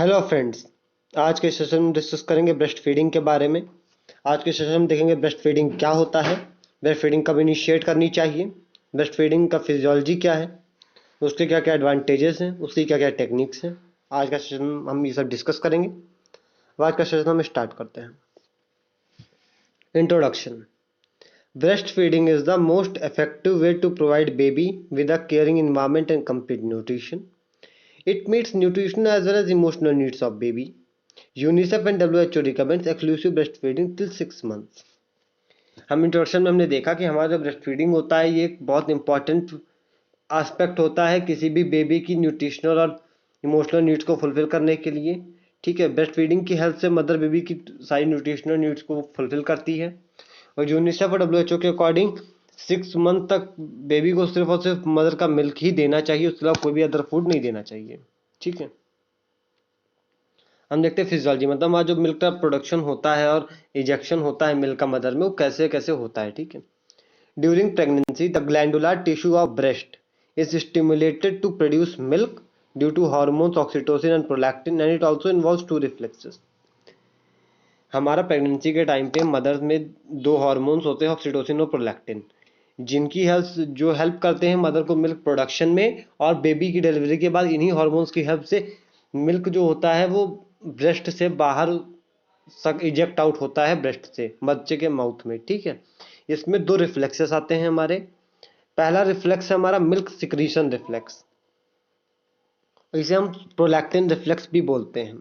Hello friends. आज के session में डिस्कस करेंगे ब्रेस्ट फीडिंग के बारे में। आज के सेशन में देखेंगे ब्रेस्ट फीडिंग क्या होता है, ब्रेस्ट फीडिंग कब इनिशिएट करनी चाहिए, ब्रेस्ट फीडिंग का फिजियोलॉजी क्या है, उसके क्या क्या एडवांटेजेस हैं, उसकी क्या क्या टेक्निक्स हैं। आज का सेशन हम ये सब डिस्कस करेंगे। अब आज का सेशन हम स्टार्ट करते हैं। Introduction. Breast feeding is the most effective way to provide baby with a caring environment and complete nutrition. It meets nutritional as well as emotional needs of baby. UNICEF and WHO recommends exclusive breast feeding till 6 months. हम introduction में हमने देखा कि हमारा जो breast feeding होता है ये एक बहुत इंपॉर्टेंट एस्पेक्ट होता है किसी भी बेबी की न्यूट्रिशनल और इमोशनल नीड्स को फुलफिल करने के लिए। ठीक है, ब्रेस्ट फीडिंग की हेल्प से मदर बेबी की सारी न्यूट्रिशनल नीड्स को फुलफिल करती है। और यूनिसेफ और WHO के अकॉर्डिंग 6 मंथ तक बेबी को सिर्फ और सिर्फ मदर का मिल्क ही देना चाहिए, उसके अलावा कोई भी अदर फूड नहीं देना चाहिए। ठीक है, हम देखते हैं फिजियोलॉजी, मतलब हमारा जो मिल्क का प्रोडक्शन होता है और इजेक्शन होता है मिल्क का मदर में, वो कैसे कैसे होता है। ठीक है, during pregnancy the glandular tissue of breast is stimulated to produce milk due to hormones oxytocin and prolactin and it also involves to reflexes. हमारा प्रेगनेंसी के टाइम पे मदर में दो हार्मोन्स होते हैं, ऑक्सीटोसिन और प्रोलैक्टिन, जिनकी हेल्प करते हैं मदर को मिल्क प्रोडक्शन में। और बेबी की डिलीवरी के बाद इन्हीं हार्मोन्स की हेल्प से मिल्क जो होता है वो ब्रेस्ट से बाहर इजेक्ट आउट होता है ब्रेस्ट से बच्चे के माउथ में। ठीक है, इसमें दो रिफ्लेक्सेस आते हैं हमारे। पहला रिफ्लेक्स है हमारा मिल्क सिक्रीशन रिफ्लेक्स, इसे हम प्रोलैक्टिन रिफ्लेक्स भी बोलते हैं।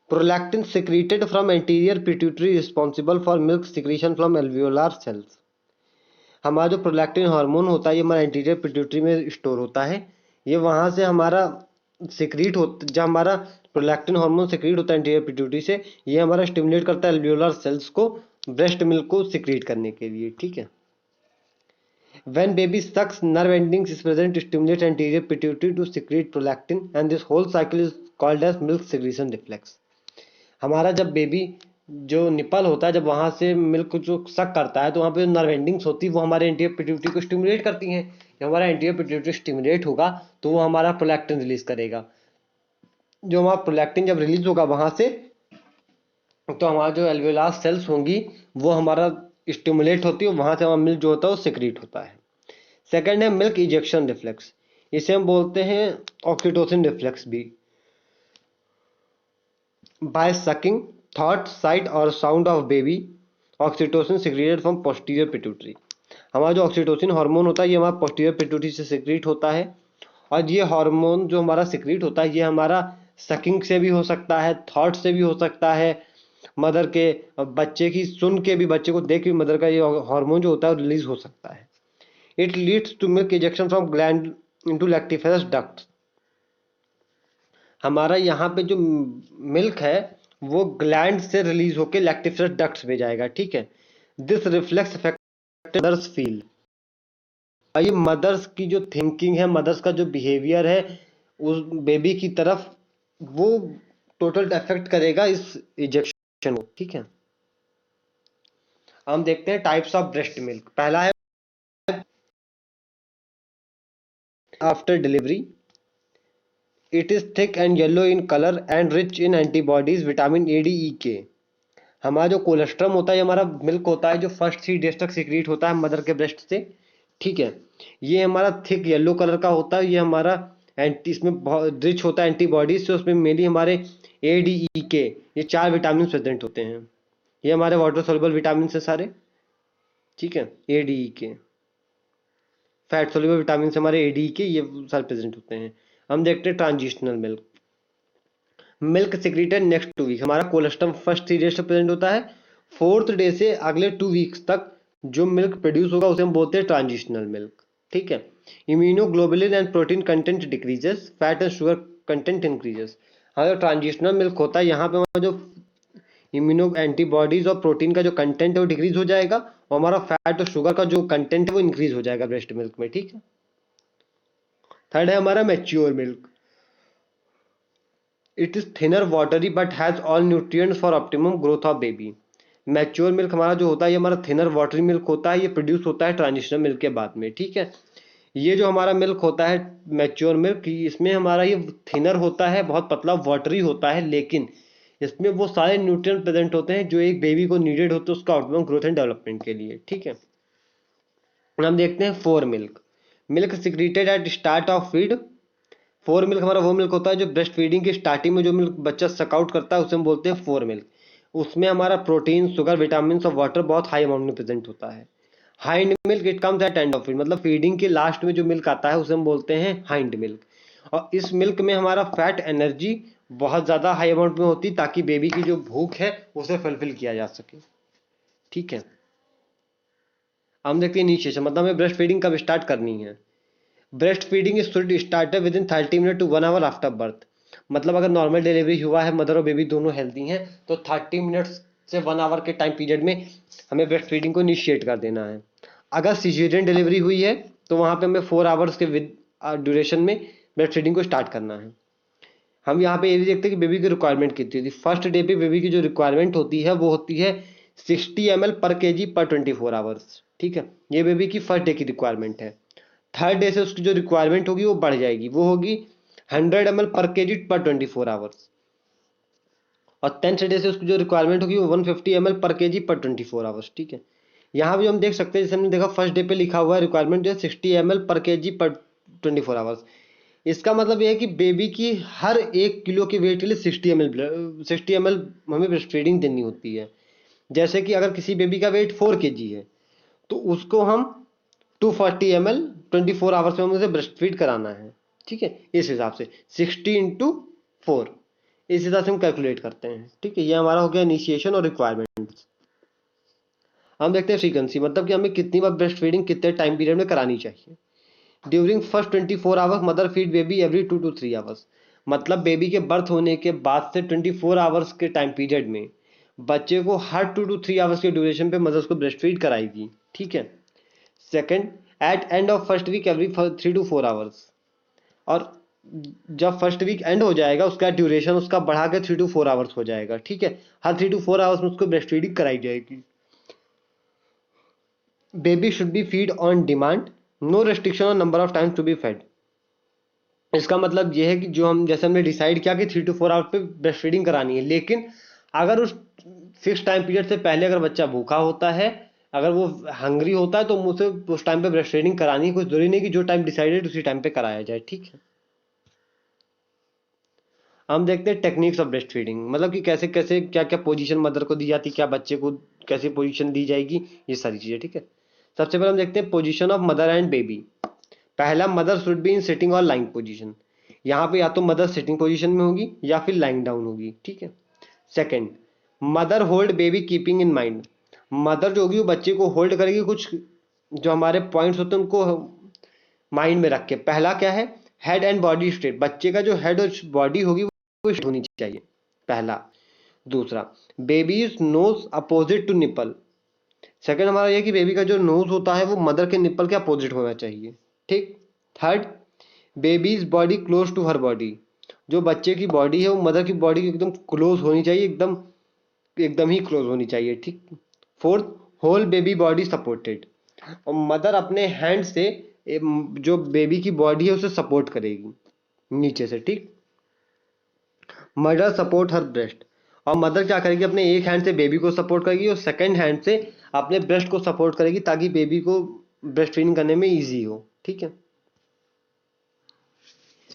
Prolactin secreted from anterior pituitary responsible for milk secretion from alveolar cells. हमारा जो प्रोलैक्टिन हार्मोन होता है ये हमारा एंटीरियर पिट्यूटरी में स्टोर होता है। ये वहाँ से हमारा सिक्रीट होता, जब हमारा प्रोलैक्टिन हार्मोन सिक्रीट होता है एंटीरियर पिट्यूटरी से, ये हमारा स्टिमुलेट करता है एल्वियोलार सेल्स को ब्रेस्ट मिल्क को सिक्रीट करने के लिए। ठीक है, when baby sucks nerve endings is present to stimulate anterior pituitary to secrete prolactin and this whole cycle is called as milk secretion reflex। हमारा जब बेबी जो निपल होता है, जब वहां से मिल्क जो सक करता है तो वहां पे नर्व एंडिंग्स होती है, वो हमारे एंटीरियर पिट्यूटरी को स्टिमुलेट करती हैं। जब हमारा एंटीरियर पिट्यूटरी स्टिमुलेट होगा तो वो हमारा प्रोलैक्टिन रिलीज करेगा। जो हमारा प्रोलैक्टिन जब रिलीज होगा वहां से, तो हमारा जो एल्वियोलार सेल्स होंगी वो हमारा स्टिमुलेट होती है, वहां से हमारा मिल्क जो होता है वो सिक्रीट होता है। सेकंड है मिल्क इजेक्शन रिफ्लेक्स, इसे हम बोलते हैं ऑक्सीटोसिन रिफ्लेक्स भी। बाय सकिंग थॉट साइट और sound of baby oxytocin secreted from posterior pituitary. हमारा जो ऑक्सीटोसिन हार्मोन होता है ये हमारा पोस्टीरियर पिट्यूटरी से सिक्रीट होता है। और ये हार्मोन जो हमारा सिक्रीट होता है ये हमारा सकिंग से भी हो सकता है, थॉट से भी हो सकता है, मदर के बच्चे की सुन के भी, बच्चे को देख के मदर का ये हार्मोन जो होता है रिलीज हो सकता है। It leads to milk ejection from gland into lactiferous duct. हमारा यहाँ पे जो मिल्क है वो ग्लैंड से रिलीज होकर लैक्टिफेरस डक्ट्स में जाएगा। ठीक है, this reflex affect mother's feel. ये मदर्स की जो थिंकिंग है, मदर्स का जो बिहेवियर है उस बेबी की तरफ, वो टोटल अफेक्ट करेगा इस इजेक्शन को। ठीक है, हम देखते हैं टाइप्स ऑफ ब्रेस्ट मिल्क। पहला है after delivery, it is thick and yellow in colour and rich in antibodies vitamin A D E के। हमारा जो कोलेस्ट्रम होता है, हमारा मिल्क होता है जो फर्स्ट 3 डेज तक सिक्रीट होता है मदर के ब्रेस्ट से। ठीक है, ये हमारा थिक येलो कलर का होता है, ये हमारा एंटी, इसमें बहुत रिच होता है एंटीबॉडीज से, उसमें मेनली हमारे ए डी ई के ये 4 विटामिन प्रेजेंट होते हैं। ये हमारे वाटर सोल्युबल विटामिन है सारे। ठीक है, ए डी ई के, फैट सोल्युबल विटामिन हमारे ए डी ई के ये सारे प्रेजेंट होते हैं। हम देखते हैं transitional milk. Milk secreted next 2 week, हमारा कोलेस्ट्रम फर्स्ट 3 डेज तक प्रेजेंट होता है, 4th डे से अगले 2 वीक्स तक जो मिल्क प्रोड्यूस होगा उसे हम बोलते हैं ट्रांजिशनल मिल्क। ठीक है, immunoglobulin and protein content decreases, fat and sugar content increases. हमारा ट्रांजिशनल मिल्क होता है, यहाँ पे हमारा जो इम्यूनो एंटीबॉडीज और प्रोटीन का जो कंटेंट है वो डिक्रीज हो जाएगा, और हमारा फैट और शुगर का जो कंटेंट है वो इंक्रीज हो जाएगा ब्रेस्ट मिल्क में। ठीक है, थर्ड है हमारा mature milk. It is thinner watery but has all nutrients for optimum growth of baby. Mature milk हमारा जो होता है ये हमारा थिनर वाटरी मिल्क होता है, ये प्रोड्यूस होता है ट्रांजिशनल मिल्क के बाद में। ठीक है, ये जो हमारा मिल्क होता है मैच्योर मिल्क, इसमें हमारा ये थिनर होता है, बहुत पतला वाटरी होता है, लेकिन इसमें वो सारे न्यूट्रिएंट प्रेजेंट होते हैं जो एक बेबी को नीडेड होते हैं उसका ऑप्टिमम ग्रोथ एंड डेवलपमेंट के लिए। ठीक है, हम देखते हैं foremilk. Milk secreted at start of feed. Foremilk हमारा वो मिल्क होता है जो ब्रेस्ट फीडिंग की स्टार्टिंग में जो मिल्क बच्चा सकआउट करता है उसे हम बोलते हैं फोर मिल्क। उसमें हमारा प्रोटीन, शुगर, विटामिन और वाटर बहुत हाई अमाउंट में प्रेजेंट होता है। Hind milk it comes at end of feed, मतलब फीडिंग के लास्ट में जो मिल्क आता है उसे हम बोलते हैं हाइंड मिल्क। और इस मिल्क में हमारा फैट एनर्जी बहुत ज़्यादा हाई अमाउंट में होती है ताकि बेबी की जो भूख है उसे फुलफिल किया जा सके। ठीक है, हम देखते हैं इनिशिएशन, मतलब हमें ब्रेस्ट फीडिंग कब स्टार्ट करनी है। Breast feeding is should start within 30 minute to 1 hour after birth. मतलब अगर नॉर्मल डिलीवरी हुआ है, मदर और बेबी दोनों हेल्दी हैं, तो 30 मिनट्स से 1 आवर के टाइम पीरियड में हमें ब्रेस्ट फीडिंग को इनिशिएट कर देना है। अगर सिजेरियन डिलीवरी हुई है तो वहाँ पे हमें 4 आवर्स के विद ड्यूरेशन में ब्रेस्ट फीडिंग को स्टार्ट करना है। हम यहाँ पे ये भी देखते हैं कि बेबी की रिक्वायरमेंट कितनी होती है। फर्स्ट डे पे बेबी की जो रिक्वायरमेंट होती है वो होती है 60 ml पर केजी पर 24 आवर्स। ठीक है, ये बेबी की फर्स्ट डे की रिक्वायरमेंट है। थर्ड डे से उसकी जो रिक्वायरमेंट होगी वो बढ़ जाएगी, वो होगी 100 ml पर केजी पर 24 आवर्स। और 10th डे से उसकी जो रिक्वायरमेंट होगी वो 150 ml पर केजी पर 24 आवर्स। ठीक है, यहाँ भी हम देख सकते हैं, जैसे हमने देखा फर्स्ट डे पे लिखा हुआ है रिक्वायरमेंट जो है 60 ml पर केजी पर 24 आवर्स। इसका मतलब ये है कि बेबी की हर 1 किलो के वेट के लिए 60 ml हमें ब्रेस्ट फीडिंग देनी होती है। जैसे कि अगर किसी बेबी का वेट 4 kg है तो उसको हम 240 ml 24 आवर्स में उसे ब्रेस्ट फीड कराना है। ठीक है, इस हिसाब से 60 × 4 इस हिसाब से हम कैलकुलेट करते हैं। ठीक है, ये हमारा हो गया इनिशिएशन और रिक्वायरमेंट्स। हम देखते हैं फ्रीक्वेंसी, मतलब कि हमें कितनी बार ब्रेस्ट फीडिंग कितने टाइम पीरियड में करानी चाहिए। During first 24 hours mother feed baby every 2 to 3 hours. मतलब बेबी के बर्थ होने के बाद से 24 आवर्स के टाइम पीरियड में बच्चे को हर 2 to 3 आवर्स के ड्यूरेशन पे मदर्स को ब्रेस्ट फीड कराएगी। ठीक है, second, at end of first week every 3 to 4 hours. और जब फर्स्ट वीक एंड हो जाएगा उसका ड्यूरेशन उसका बढ़ा के 3 to 4 आवर्स हो जाएगा। ठीक है, हर 3 to 4 आवर्स में उसको ब्रेस्ट फीडिंग कराई जाएगी। Baby should be feed on demand, no restriction on number of times to be fed. इसका मतलब यह है कि जो हम जैसे हमने डिसाइड किया कि 3 to 4 आवर्स पे ब्रेस्ट फीडिंग करानी है, लेकिन अगर उस फिक्स टाइम पीरियड से पहले अगर बच्चा भूखा होता है, अगर वो हंग्री होता है, तो मुझसे उस टाइम पे ब्रेस्ट फीडिंग करानी है। कोई जरूरी नहीं कि जो टाइम डिसाइडेड उसी टाइम पे कराया जाए। ठीक है, हम देखते हैं टेक्निक्स ऑफ ब्रेस्ट फीडिंग, मतलब कि कैसे कैसे क्या क्या पोजीशन मदर को दी जाती है, क्या बच्चे को कैसे पोजीशन दी जाएगी, ये सारी चीजें। ठीक है, सबसे पहले हम देखते हैं position of mother and baby. पहला, mother should be in sitting और लाइंग पोजीशन। यहाँ पे या तो मदर सिटिंग पोजीशन में होगी या फिर लाइंग डाउन होगी। ठीक है, second, mother hold baby keeping in mind. Mother जो होगी वो बच्चे को होल्ड करेगी, कुछ जो हमारे पॉइंट्स होते हैं उनको माइंड में रख के। पहला क्या है, हेड एंड बॉडी स्ट्रेट, बच्चे का जो हेड और बॉडी होगी वो straight होनी चाहिए, पहला। दूसरा, baby's nose opposite to nipple. Second हमारा ये कि बेबी का जो नोज होता है वो मदर के निप्पल के अपोजिट होना चाहिए। ठीक। Third, baby's body close to her body. जो बच्चे की बॉडी है वो मदर की बॉडी के एकदम क्लोज होनी चाहिए, एकदम एकदम ही क्लोज होनी चाहिए। ठीक। Fourth, whole baby body supported, और मदर अपने हैंड से जो बेबी की बॉडी है उसे सपोर्ट करेगी नीचे से। ठीक। मदर सपोर्ट हर ब्रेस्ट, और मदर क्या करेगी, अपने एक हैंड से बेबी को सपोर्ट करेगी और सेकंड हैंड से अपने ब्रेस्ट को सपोर्ट करेगी ताकि बेबी को ब्रेस्ट फीडिंग करने में इजी हो। ठीक है।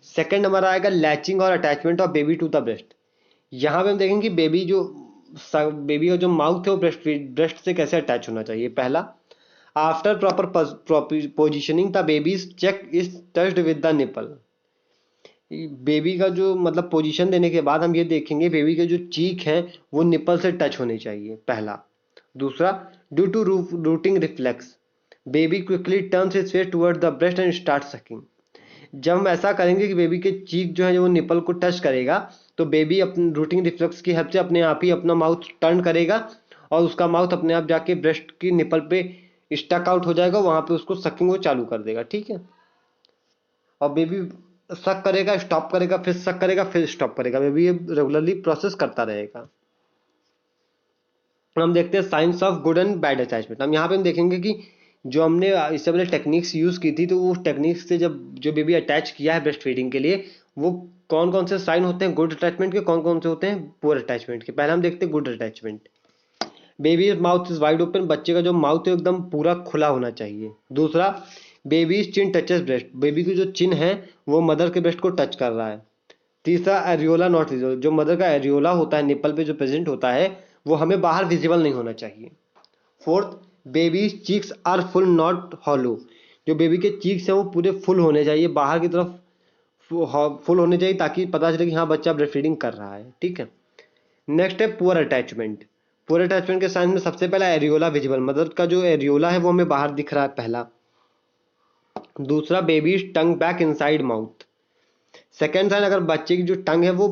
सेकंड हमारा आएगा लैचिंग और attachment of baby to the breast. यहाँ पे हम देखेंगे कि बेबी का जो माउथ है वो ब्रेस्ट से कैसे अटैच होना चाहिए। पहला, after proper positioning the baby's cheek is touched with the nipple. Baby का जो मतलब पोजीशन देने के बाद हम ये देखेंगे बेबी के जो चीक है वो निपल से टच होने चाहिए, पहला। दूसरा, due to rooting reflex baby quickly turns his face toward the breast and start sucking. जब हम ऐसा करेंगे कि बेबी के चीक जो है वो निपल को टच करेगा, तो बेबी अपने रूटिंग रिफ्लेक्स की हेल्प से अपने आप ही अपना माउथ टर्न करेगा और उसका माउथ अपने आप जाके ब्रेस्ट की निपल पे स्टक आउट हो जाएगा, वहां पे उसको सकिंग वो चालू कर देगा। ठीक है, और बेबी सक करेगा, स्टॉप करेगा, फिर सक करेगा, फिर स्टॉप करेगा। बेबी ये रेगुलरली प्रोसेस करता रहेगा। हम देखते हैं science of good and bad attachment. हम यहाँ पे हम देखेंगे कि जो हमने इससे पहले टेक्निक्स यूज़ की थी, तो वो टेक्निक्स से जब जो बेबी अटैच किया है ब्रेस्ट फीडिंग के लिए, वो कौन कौन से साइन होते हैं गुड अटैचमेंट के, कौन कौन से होते हैं पुअर अटैचमेंट के। पहले हम देखते हैं good attachment. Baby mouth is wide open, बच्चे का जो माउथ है एकदम पूरा खुला होना चाहिए। दूसरा, बेबी चिन टचेस ब्रेस्ट, बेबी की जो चिन है वो मदर के ब्रेस्ट को टच कर रहा है। तीसरा, एरियोला नॉट विजिबल, जो मदर का एरियोला होता है निप्पल पे जो प्रेजेंट होता है वो हमें बाहर विजिबल नहीं होना चाहिए। Fourth, baby cheeks are full not hollow, जो बेबी के चीक्स हैं वो पूरे फुल होने चाहिए, बाहर की तरफ फुल होने चाहिए, ताकि पता चले कि हाँ बच्चा ब्रेस्ट फीडिंग कर रहा है, ठीक है। नेक्स्ट है पुअर अटैचमेंट। पुअर अटैचमेंट के साइन में सबसे पहला एरियोला विजिबल, मदर का जो एरियोला है वो हमें बाहर दिख रहा है पहला। दूसरा, baby tongue back inside mouth. Second sign, अगर बच्चे की जो टंग है वो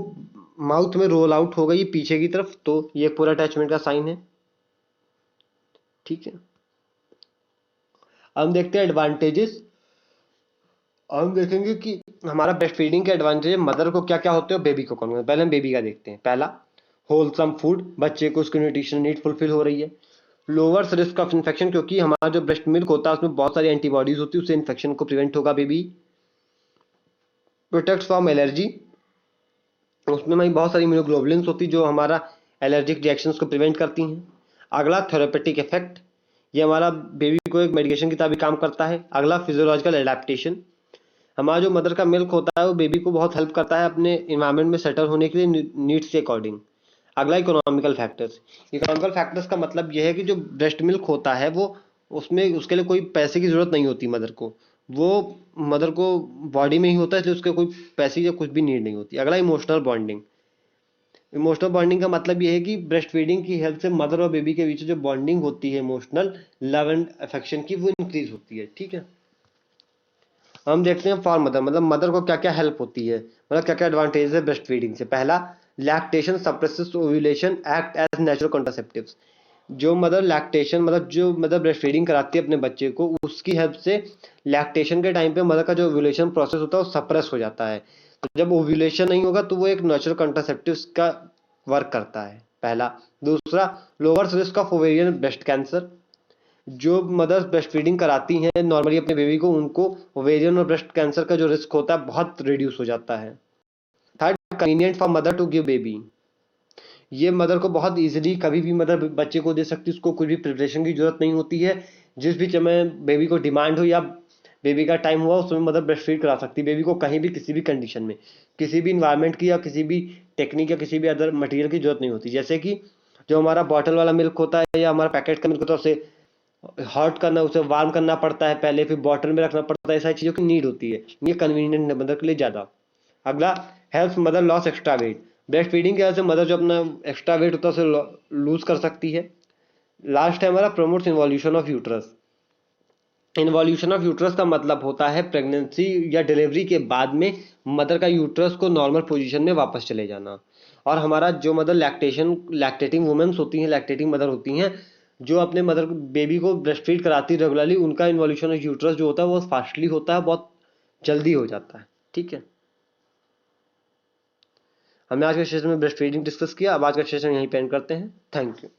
माउथ में रोल आउट हो गई पीछे की तरफ, तो ये पुअर अटैचमेंट का साइन है, ठीक है। अब हम देखते हैं एडवांटेजेस। हम देखेंगे कि हमारा ब्रेस्ट फीडिंग के एडवांटेज मदर को क्या क्या होते हैं और बेबी को कौन कौन। पहले हम बेबी का देखते हैं। पहला, होलसम फूड, बच्चे को उसकी न्यूट्रिशन नीड फुलफिल हो रही है। लोअर्स रिस्क ऑफ इन्फेक्शन, क्योंकि हमारा जो ब्रेस्ट मिल्क होता है उसमें बहुत सारी एंटीबॉडीज होती है, उससे इन्फेक्शन को प्रिवेंट होगा बेबी। प्रोटेक्ट फ्रॉम एलर्जी, उसमें हमारी बहुत सारी इम्यूनोग्लोबुलिन्स होती है जो हमारा एलर्जिक रिएक्शंस को प्रिवेंट करती हैं। अगला, थेरेपेटिक इफेक्ट, ये हमारा बेबी को एक मेडिकेशन की तरह भी काम करता है। अगला, फिजियोलॉजिकल एडेप्टेशन, हमारा जो मदर का मिल्क होता है वो बेबी को बहुत हेल्प करता है अपने इन्वायरमेंट में सेटल होने के लिए नीड्स के अकॉर्डिंग। अगला, इकोनॉमिकल फैक्टर्स। इकोनॉमिकल फैक्टर्स का मतलब यह है कि जो ब्रेस्ट मिल्क होता है वो उसमें उसके लिए कोई पैसे की जरूरत नहीं होती मदर को, वो मदर को बॉडी में ही होता है, इसलिए उसके कोई पैसे या कुछ भी नीड नहीं होती। अगला, इमोशनल बॉन्डिंग। इमोशनल बॉन्डिंग का मतलब यह है कि ब्रेस्ट फीडिंग की हेल्प से मदर और बेबी के बीच जो बॉन्डिंग होती है इमोशनल लव एंड अफेक्शन की, वो इंक्रीज होती है, ठीक है। हम देखते हैं फॉर मदर, मतलब मदर को क्या क्या हेल्प होती है, मतलब क्या क्या एडवांटेज है ब्रेस्ट फीडिंग से। पहला, lactation suppresses ovulation, act as natural contraceptives. जो मदर लैक्टेशन मतलब जो मदर ब्रेस्ट फीडिंग कराती है अपने बच्चे को, उसकी हेल्प से लैक्टेशन के टाइम पे मदर का जो ओव्यूलेशन प्रोसेस होता है वो सप्रेस हो जाता है। तो जब ओव्यूलेशन नहीं होगा तो वो एक नेचुरल कॉन्ट्रासेप्टिव्स का वर्क करता है, पहला। दूसरा, lowers risk of ovarian breast cancer, जो मदर्स ब्रेस्ट फीडिंग कराती हैं नॉर्मली अपने बेबी को, उनको ओवेरियन और ब्रेस्ट कैंसर का जो रिस्क होता है बहुत रिड्यूस हो जाता है। Third, convenient for mother to give baby, ये मदर को बहुत इजीली कभी भी मदर बच्चे को दे सकती है, उसको कोई भी प्रिपरेशन की जरूरत नहीं होती है। जिस भी समय बेबी को डिमांड हो या बेबी का टाइम हुआ उस समय मदर ब्रेस्ट फीड करा सकती है बेबी को, कहीं भी किसी भी कंडीशन में, किसी भी इन्वायरमेंट की या किसी भी टेक्निक या किसी भी अदर मटेरियल की जरूरत नहीं होती। जैसे कि जो हमारा बॉटल वाला मिल्क होता है या हमारा पैकेट का मिल्क होता है उसे हॉट करना, उसे वार्म करना पड़ता है पहले, फिर बॉटल में रखना पड़ता है, सारी चीज़ों की नीड होती है। ये कन्वीनियंट है मदर के लिए ज़्यादा। अगला, help mother loss extra weight, breast feeding की वजह से मदर जो अपना एक्स्ट्रा वेट होता है उसे लूज कर सकती है। लास्ट है हमारा promotes involution of uterus. Involution of uterus का मतलब होता है प्रेगनेंसी या डिलीवरी के बाद में मदर का यूट्रस को नॉर्मल पोजीशन में वापस चले जाना। और हमारा जो मदर लैक्टेटिंग वुमेन्स होती हैं, लैक्टेटिंग मदर होती हैं, जो अपने मदर बेबी को ब्रेस्ट फीड कराती रेगुलरली, उनका इन्वॉल्यूशन ऑफ यूट्रस जो होता है वो फास्टली होता है, बहुत जल्दी हो जाता है, ठीक है। हमने आज के सेशन में ब्रेस्ट फीडिंग डिस्कस किया। अब आज का सेशन यहीं पे एंड करते हैं। Thank you.